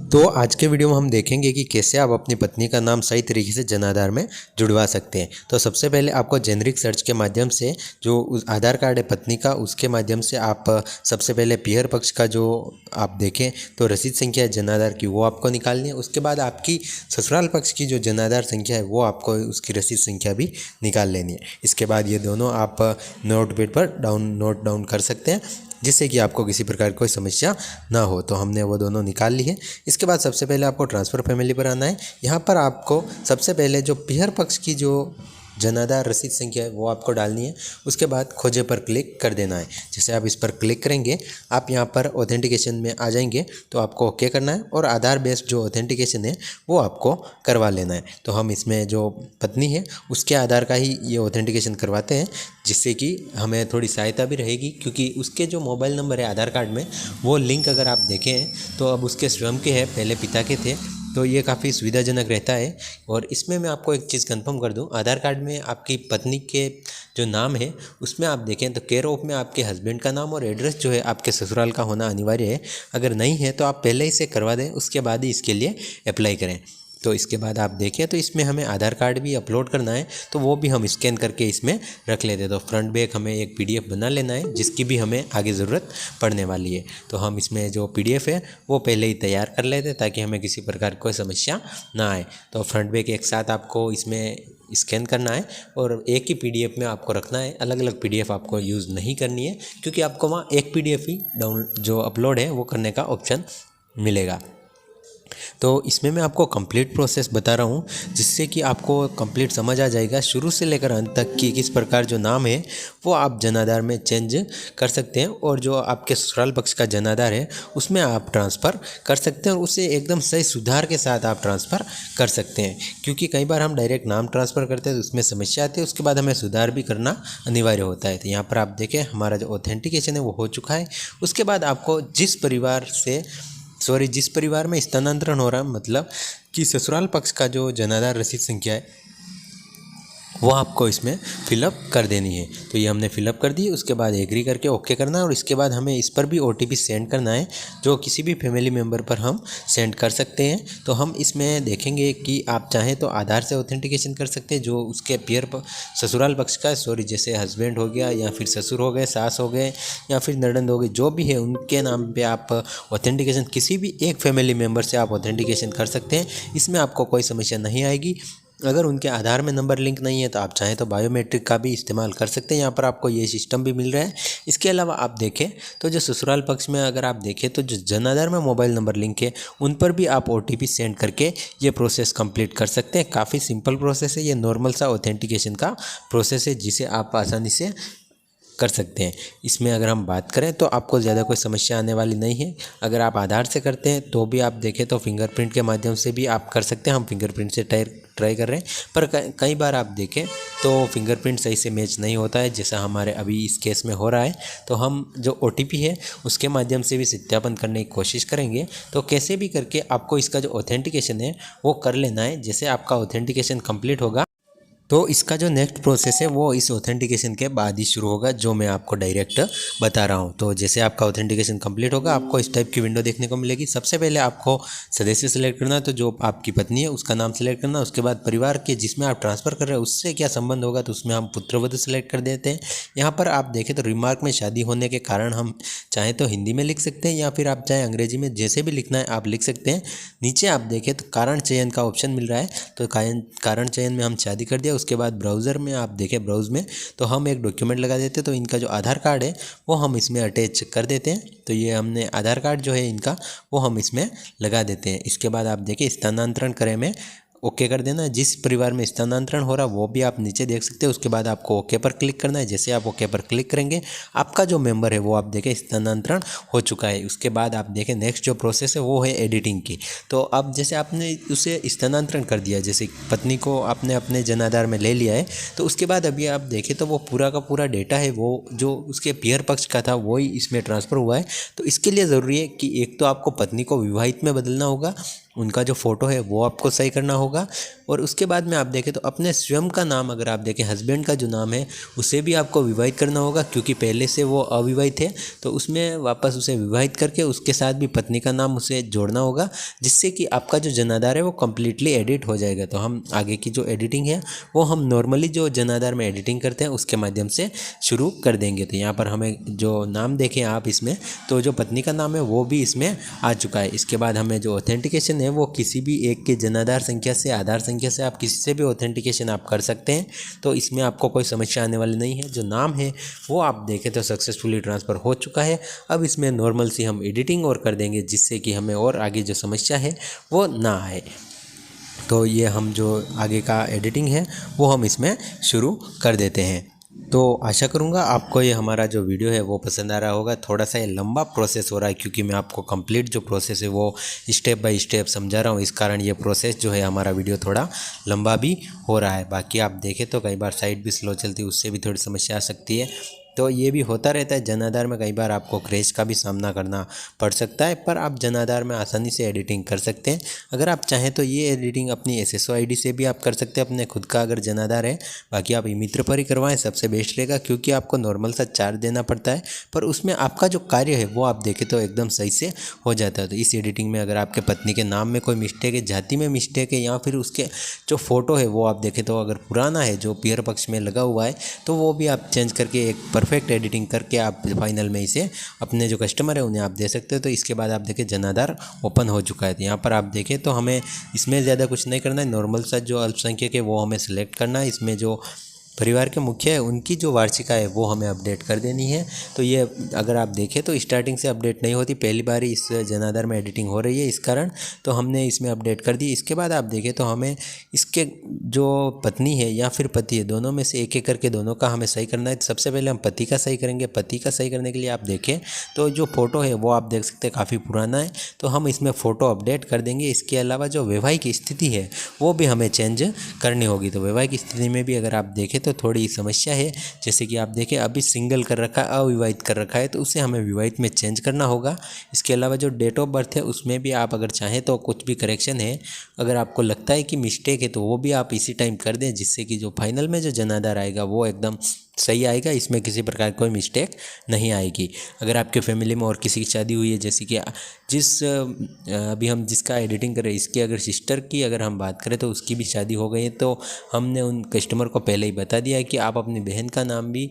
तो आज के वीडियो में हम देखेंगे कि कैसे आप अपनी पत्नी का नाम सही तरीके से जन आधार में जुड़वा सकते हैं। तो सबसे पहले आपको जेनरिक सर्च के माध्यम से जो आधार कार्ड है पत्नी का, उसके माध्यम से आप सबसे पहले पियर पक्ष का जो आप देखें तो रसीद संख्या है जन आधार की, वो आपको निकालनी है। उसके बाद आपकी ससुराल पक्ष की जो जन आधार संख्या है वो आपको उसकी रसीद संख्या भी निकाल लेनी है। इसके बाद ये दोनों आप नोटपैड पर नोट डाउन कर सकते हैं, जिससे कि आपको किसी प्रकार की कोई समस्या ना हो। तो हमने वो दोनों निकाल ली है। इसके बाद सबसे पहले आपको ट्रांसफ़र फैमिली पर आना है। यहाँ पर आपको सबसे पहले जो पियर पक्ष की जो जन आधार रसीद संख्या है वो आपको डालनी है। उसके बाद खोजे पर क्लिक कर देना है। जैसे आप इस पर क्लिक करेंगे आप यहाँ पर ऑथेंटिकेशन में आ जाएंगे, तो आपको ओके करना है और आधार बेस्ड जो ऑथेंटिकेशन है वो आपको करवा लेना है। तो हम इसमें जो पत्नी है उसके आधार का ही ये ऑथेंटिकेशन करवाते हैं, जिससे कि हमें थोड़ी सहायता भी रहेगी, क्योंकि उसके जो मोबाइल नंबर है आधार कार्ड में वो लिंक अगर आप देखें तो अब उसके स्वयं के हैं, पहले पिता के थे, तो ये काफ़ी सुविधाजनक रहता है। और इसमें मैं आपको एक चीज़ कंफर्म कर दूं, आधार कार्ड में आपकी पत्नी के जो नाम है उसमें आप देखें तो केयर ऑफ में आपके हस्बैंड का नाम और एड्रेस जो है आपके ससुराल का होना अनिवार्य है। अगर नहीं है तो आप पहले ही से करवा दें, उसके बाद ही इसके लिए अप्लाई करें। तो इसके बाद आप देखें तो इसमें हमें आधार कार्ड भी अपलोड करना है, तो वो भी हम स्कैन करके इसमें रख लेते हैं। तो फ्रंट बैक हमें एक पीडीएफ बना लेना है, जिसकी भी हमें आगे ज़रूरत पड़ने वाली है। तो हम इसमें जो पीडीएफ है वो पहले ही तैयार कर लेते हैं, ताकि हमें किसी प्रकार की कोई समस्या ना आए। तो फ्रंट बैक एक साथ आपको इसमें स्कैन करना है और एक ही पीडीएफ में आपको रखना है। अलग अलग पीडीएफ आपको यूज़ नहीं करनी है, क्योंकि आपको वहाँ एक पीडीएफ ही जो अपलोड है वो करने का ऑप्शन मिलेगा। तो इसमें मैं आपको कंप्लीट प्रोसेस बता रहा हूँ, जिससे कि आपको कंप्लीट समझ आ जाएगा शुरू से लेकर अंत तक कि किस प्रकार जो नाम है वो आप जन आधार में चेंज कर सकते हैं, और जो आपके ससुराल पक्ष का जन आधार है उसमें आप ट्रांसफ़र कर सकते हैं, और उसे एकदम सही सुधार के साथ आप ट्रांसफ़र कर सकते हैं। क्योंकि कई बार हम डायरेक्ट नाम ट्रांसफ़र करते हैं तो उसमें समस्या आती है, उसके बाद हमें सुधार भी करना अनिवार्य होता है। तो यहाँ पर आप देखें हमारा जो ऑथेंटिकेशन है वो हो चुका है। उसके बाद आपको जिस परिवार में स्थानांतरण हो रहा है, मतलब कि ससुराल पक्ष का जो जन आधार रसीद संख्या है वो आपको इसमें फिलअप कर देनी है। तो ये हमने फिलअप कर दी। उसके बाद एग्री करके ओके करना है, और इसके बाद हमें इस पर भी ओटीपी सेंड करना है, जो किसी भी फैमिली मेम्बर पर हम सेंड कर सकते हैं। तो हम इसमें देखेंगे कि आप चाहें तो आधार से ऑथेंटिकेशन कर सकते हैं, जो उसके ससुराल पक्ष का जैसे हस्बैंड हो गया, या फिर ससुर हो गए, सास हो गए, या फिर ननद हो गई, जो भी है उनके नाम पर आप ऑथेंटिकेशन किसी भी एक फैमिली मेम्बर से आप ऑथेंटिकेशन कर सकते हैं। इसमें आपको कोई समस्या नहीं आएगी। अगर उनके आधार में नंबर लिंक नहीं है तो आप चाहें तो बायोमेट्रिक का भी इस्तेमाल कर सकते हैं। यहाँ पर आपको ये सिस्टम भी मिल रहा है। इसके अलावा आप देखें तो जो ससुराल पक्ष में अगर आप देखें तो जो जन आधार में मोबाइल नंबर लिंक है उन पर भी आप ओटीपी सेंड करके ये प्रोसेस कंप्लीट कर सकते हैं। काफ़ी सिंपल प्रोसेस है, ये नॉर्मल सा ऑथेंटिकेशन का प्रोसेस है, जिसे आप आसानी से कर सकते हैं। इसमें अगर हम बात करें तो आपको ज़्यादा कोई समस्या आने वाली नहीं है। अगर आप आधार से करते हैं तो भी आप देखें तो फिंगरप्रिंट के माध्यम से भी आप कर सकते हैं। हम फिंगरप्रिंट से ट्राई कर रहे हैं, पर कई बार आप देखें तो फिंगरप्रिंट सही से मैच नहीं होता है, जैसा हमारे अभी इस केस में हो रहा है। तो हम जो ओटीपी है उसके माध्यम से भी सत्यापन करने की कोशिश करेंगे। तो कैसे भी करके आपको इसका जो ऑथेंटिकेशन है वो कर लेना है। जैसे आपका ऑथेंटिकेशन कंप्लीट होगा तो इसका जो नेक्स्ट प्रोसेस है वो इस ऑथेंटिकेशन के बाद ही शुरू होगा, जो मैं आपको डायरेक्ट बता रहा हूँ। तो जैसे आपका ऑथेंटिकेशन कंप्लीट होगा आपको इस टाइप की विंडो देखने को मिलेगी। सबसे पहले आपको सदस्य सेलेक्ट करना है, तो जो आपकी पत्नी है उसका नाम सेलेक्ट करना है। उसके बाद परिवार के जिसमें आप ट्रांसफ़र कर रहे हैं उससे क्या संबंध होगा, तो उसमें हम पुत्रवधू सेलेक्ट कर देते हैं। यहाँ पर आप देखें तो रिमार्क में शादी होने के कारण हम चाहें तो हिंदी में लिख सकते हैं, या फिर आप चाहें अंग्रेजी में, जैसे भी लिखना है आप लिख सकते हैं। नीचे आप देखें तो कारण चयन का ऑप्शन मिल रहा है, तो कारण चयन में हम शादी कर दिया। उसके बाद ब्राउज़र में आप देखें, ब्राउज़ में तो हम एक डॉक्यूमेंट लगा देते हैं। तो इनका जो आधार कार्ड है वो हम इसमें अटैच कर देते हैं। तो ये हमने आधार कार्ड जो है इनका वो हम इसमें लगा देते हैं। इसके बाद आप देखें स्थानांतरण करें में ओके कर देना है। जिस परिवार में स्थानांतरण हो रहा है वो भी आप नीचे देख सकते हैं। उसके बाद आपको ओके पर क्लिक करना है। जैसे आप ओके पर क्लिक करेंगे आपका जो मेंबर है वो आप देखें स्थानांतरण हो चुका है। उसके बाद आप देखें नेक्स्ट जो प्रोसेस है वो है एडिटिंग की। तो अब जैसे आपने उसे स्थानांतरण कर दिया, जैसे पत्नी को आपने अपने जन आधार में ले लिया है, तो उसके बाद अभी आप देखें तो वो पूरा का पूरा डेटा है वो जो उसके पियर पक्ष का था वही इसमें ट्रांसफ़र हुआ है। तो इसके लिए ज़रूरी है कि एक तो आपको पत्नी को विवाहित में बदलना होगा, उनका जो फ़ोटो है वो आपको सही करना होगा। और उसके बाद में आप देखें तो अपने स्वयं का नाम, अगर आप देखें हस्बैंड का जो नाम है उसे भी आपको विवाहित करना होगा, क्योंकि पहले से वो अविवाहित है, तो उसमें वापस उसे विवाहित करके उसके साथ भी पत्नी का नाम उसे जोड़ना होगा, जिससे कि आपका जो जनाधार है वो कम्प्लीटली एडिट हो जाएगा। तो हम आगे की जो एडिटिंग है वो हम नॉर्मली जो जनाधार में एडिटिंग करते हैं उसके माध्यम से शुरू कर देंगे। तो यहाँ पर हमें जो नाम देखें आप इसमें, तो जो पत्नी का नाम है वो भी इसमें आ चुका है। इसके बाद हमें जो ऑथेंटिकेशन है वो किसी भी एक के जनाधार संख्या से, आधार संख्या से, आप किसी से भी ऑथेंटिकेशन आप कर सकते हैं। तो इसमें आपको कोई समस्या आने वाली नहीं है। जो नाम है वो आप देखें तो सक्सेसफुली ट्रांसफ़र हो चुका है। अब इसमें नॉर्मल सी हम एडिटिंग और कर देंगे, जिससे कि हमें और आगे जो समस्या है वो ना आए। तो ये हम जो आगे का एडिटिंग है वो हम इसमें शुरू कर देते हैं। तो आशा करूँगा आपको ये हमारा जो वीडियो है वो पसंद आ रहा होगा। थोड़ा सा ये लंबा प्रोसेस हो रहा है, क्योंकि मैं आपको कंप्लीट जो प्रोसेस है वो स्टेप बाय स्टेप समझा रहा हूँ, इस कारण ये प्रोसेस जो है हमारा वीडियो थोड़ा लंबा भी हो रहा है। बाकी आप देखें तो कई बार साइट भी स्लो चलती है, उससे भी थोड़ी समस्या आ सकती है। तो ये भी होता रहता है। जनाधार में कई बार आपको क्रैश का भी सामना करना पड़ सकता है, पर आप जनाधार में आसानी से एडिटिंग कर सकते हैं। अगर आप चाहें तो ये एडिटिंग अपनी SSO ID से भी आप कर सकते हैं, अपने खुद का अगर जनाधार है। बाकी आप ई-मित्र पर ही करवाएं, सबसे बेस्ट रहेगा, क्योंकि आपको नॉर्मल सा चार्ज देना पड़ता है, पर उसमें आपका जो कार्य है वो आप देखें तो एकदम सही से हो जाता है। तो इस एडिटिंग में अगर आपके पत्नी के नाम में कोई मिस्टेक है, जाति में मिस्टेक है, या फिर उसके जो फ़ोटो है वो आप देखें तो अगर पुराना है, जो पीयर पक्ष में लगा हुआ है, तो वो भी आप चेंज करके एक परफेक्ट एडिटिंग करके आप फाइनल में इसे अपने जो कस्टमर है उन्हें आप दे सकते हो। तो इसके बाद आप देखें जनाधार ओपन हो चुका है। तो यहाँ पर आप देखें तो हमें इसमें ज़्यादा कुछ नहीं करना है। नॉर्मल सा जो अल्पसंख्यक है वो हमें सेलेक्ट करना है। इसमें जो परिवार के मुखिया है उनकी जो वार्षिका है वो हमें अपडेट कर देनी है। तो ये अगर आप देखें तो स्टार्टिंग से अपडेट नहीं होती, पहली बार इस जनाधार में एडिटिंग हो रही है, इस कारण तो हमने इसमें अपडेट कर दी। इसके बाद आप देखें तो हमें इसके जो पत्नी है या फिर पति है, दोनों में से एक एक करके दोनों का हमें सही करना है। सबसे पहले हम पति का सही करेंगे। पति का सही करने के लिए आप देखें तो जो फ़ोटो है वो आप देख सकते हैं काफ़ी पुराना है, तो हम इसमें फ़ोटो अपडेट कर देंगे। इसके अलावा जो वैवाहिक स्थिति है वो भी हमें चेंज करनी होगी। तो वैवाहिक स्थिति में भी अगर आप देखें तो थोड़ी समस्या है, जैसे कि आप देखें अभी सिंगल कर रखा है, अविवाहित कर रखा है, तो उसे हमें विवाहित में चेंज करना होगा। इसके अलावा जो डेट ऑफ बर्थ है उसमें भी आप अगर चाहें तो कुछ भी करेक्शन है, अगर आपको लगता है कि मिस्टेक है तो वो भी आप इसी टाइम कर दें, जिससे कि जो फाइनल में जो जनाधार आएगा वो एकदम सही आएगा, इसमें किसी प्रकार कोई मिस्टेक नहीं आएगी। अगर आपके फैमिली में और किसी की शादी हुई है, जैसे कि अभी हम जिसका एडिटिंग कर रहे हैं इसकी अगर सिस्टर की अगर हम बात करें तो उसकी भी शादी हो गई है, तो हमने उन कस्टमर को पहले ही बता दिया है कि आप अपनी बहन का नाम भी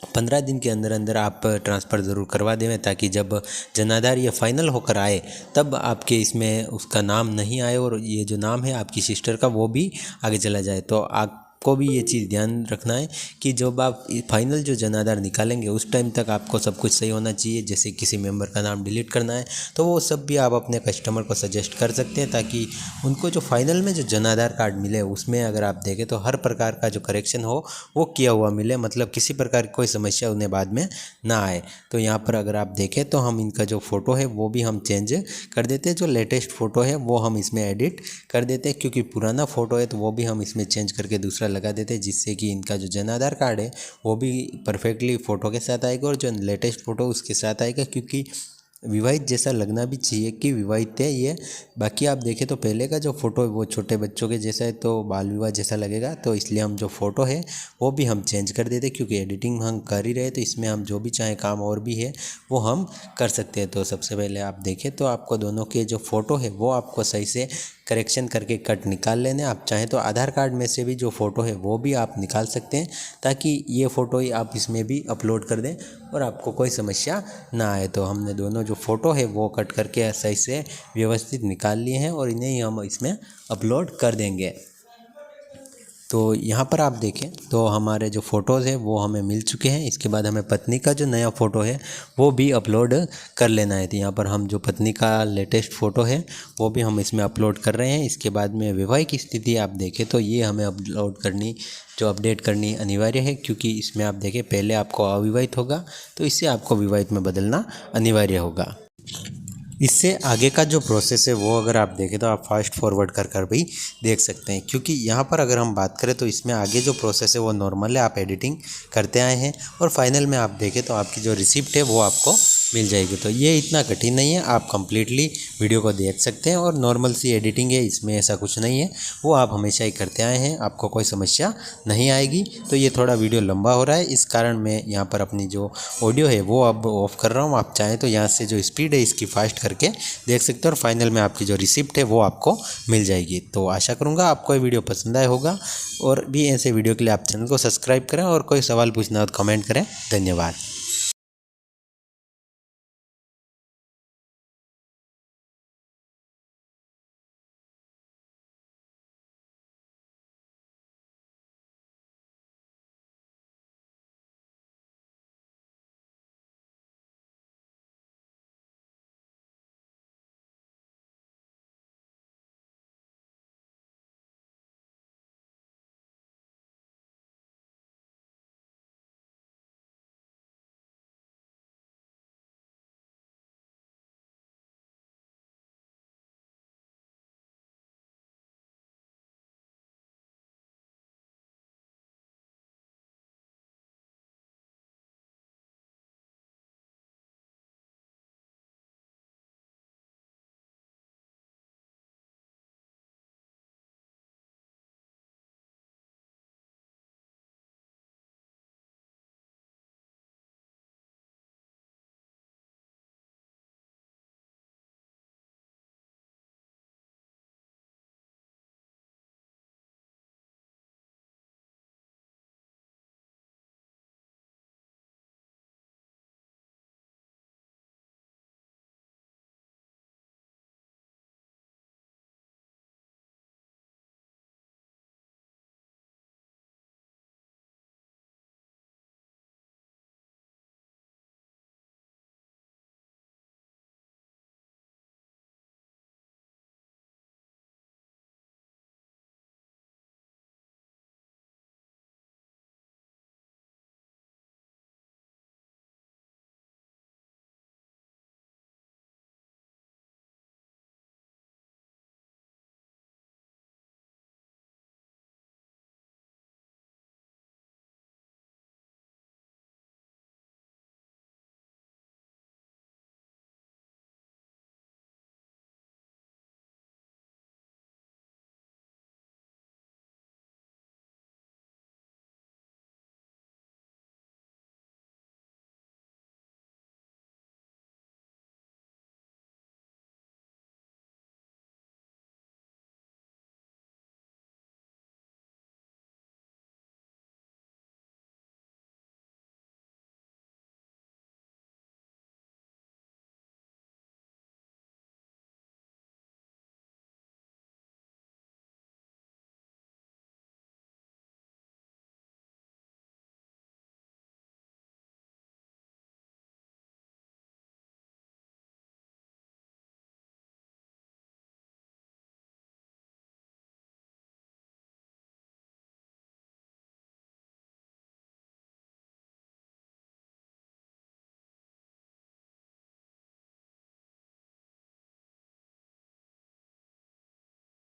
15 दिन के अंदर अंदर आप ट्रांसफ़र ज़रूर करवा दें, ताकि जब जनाधार ये फाइनल होकर आए तब आपके इसमें उसका नाम नहीं आए और ये जो नाम है आपकी सिस्टर का वो भी आगे चला जाए। तो आपको भी ये चीज़ ध्यान रखना है कि जब आप फाइनल जो जनाधार निकालेंगे उस टाइम तक आपको सब कुछ सही होना चाहिए। जैसे किसी मेंबर का नाम डिलीट करना है तो वो सब भी आप अपने कस्टमर को सजेस्ट कर सकते हैं, ताकि उनको जो फाइनल में जो जनाधार कार्ड मिले उसमें अगर आप देखें तो हर प्रकार का जो करेक्शन हो वो किया हुआ मिले, मतलब किसी प्रकार की कोई समस्या उन्हें बाद में ना आए। तो यहाँ पर अगर आप देखें तो हम इनका जो फ़ोटो है वो भी हम चेंज कर देते हैं। जो लेटेस्ट फ़ोटो है वो हम इसमें एडिट कर देते हैं, क्योंकि पुराना फ़ोटो है तो वो भी हम इसमें चेंज करके दूसरा लगा देते हैं, जिससे कि इनका जो जनाधार कार्ड है वो भी परफेक्टली फ़ोटो के साथ आएगा और जो लेटेस्ट फ़ोटो उसके साथ आएगा, क्योंकि विवाहित जैसा लगना भी चाहिए कि विवाहित है ये। बाकी आप देखें तो पहले का जो फ़ोटो है वो छोटे बच्चों के जैसा है, तो बाल विवाह जैसा लगेगा, तो इसलिए हम जो फ़ोटो है वो भी हम चेंज कर देते, क्योंकि एडिटिंग हम कर ही रहे तो इसमें हम जो भी चाहें काम और भी है वो हम कर सकते हैं। तो सबसे पहले आप देखें तो आपको दोनों के जो फ़ोटो है वो आपको सही से करेक्शन करके कट निकाल लेने। आप चाहें तो आधार कार्ड में से भी जो फ़ोटो है वो भी आप निकाल सकते हैं, ताकि ये फ़ोटो ही आप इसमें भी अपलोड कर दें और आपको कोई समस्या ना आए। तो हमने दोनों जो फ़ोटो है वो कट करके सही से व्यवस्थित निकाल लिए हैं और इन्हें ही हम इसमें अपलोड कर देंगे। तो यहाँ पर आप देखें तो हमारे जो फ़ोटोज़ हैं वो हमें मिल चुके हैं। इसके बाद हमें पत्नी का जो नया फ़ोटो है वो भी अपलोड कर लेना है। तो यहाँ पर हम जो पत्नी का लेटेस्ट फ़ोटो है वो भी हम इसमें अपलोड कर रहे हैं। इसके बाद में वैवाहिक स्थिति आप देखें तो ये हमें अपलोड करनी, जो अपडेट करनी अनिवार्य है, क्योंकि इसमें आप देखें पहले आपको अविवाहित होगा तो इससे आपको विवाहित में बदलना अनिवार्य होगा। इससे आगे का जो प्रोसेस है वो अगर आप देखें तो आप फास्ट फॉरवर्ड कर भी देख सकते हैं, क्योंकि यहाँ पर अगर हम बात करें तो इसमें आगे जो प्रोसेस है वो नॉर्मल है, आप एडिटिंग करते आए हैं और फाइनल में आप देखें तो आपकी जो रिसिप्ट है वो आपको मिल जाएगी। तो ये इतना कठिन नहीं है, आप कम्प्लीटली वीडियो को देख सकते हैं और नॉर्मल सी एडिटिंग है, इसमें ऐसा कुछ नहीं है, वो आप हमेशा ही करते आए हैं, आपको कोई समस्या नहीं आएगी। तो ये थोड़ा वीडियो लंबा हो रहा है, इस कारण मैं यहाँ पर अपनी जो ऑडियो है वो अब ऑफ़ कर रहा हूँ। आप चाहें तो यहाँ से जो स्पीड है इसकी फास्ट करके देख सकते हो और फाइनल में आपकी जो रिसिप्ट है वो आपको मिल जाएगी। तो आशा करूँगा आपको ये वीडियो पसंद आया होगा, और भी ऐसे वीडियो के लिए आप चैनल को सब्सक्राइब करें और कोई सवाल पूछना हो तो कमेंट करें। धन्यवाद।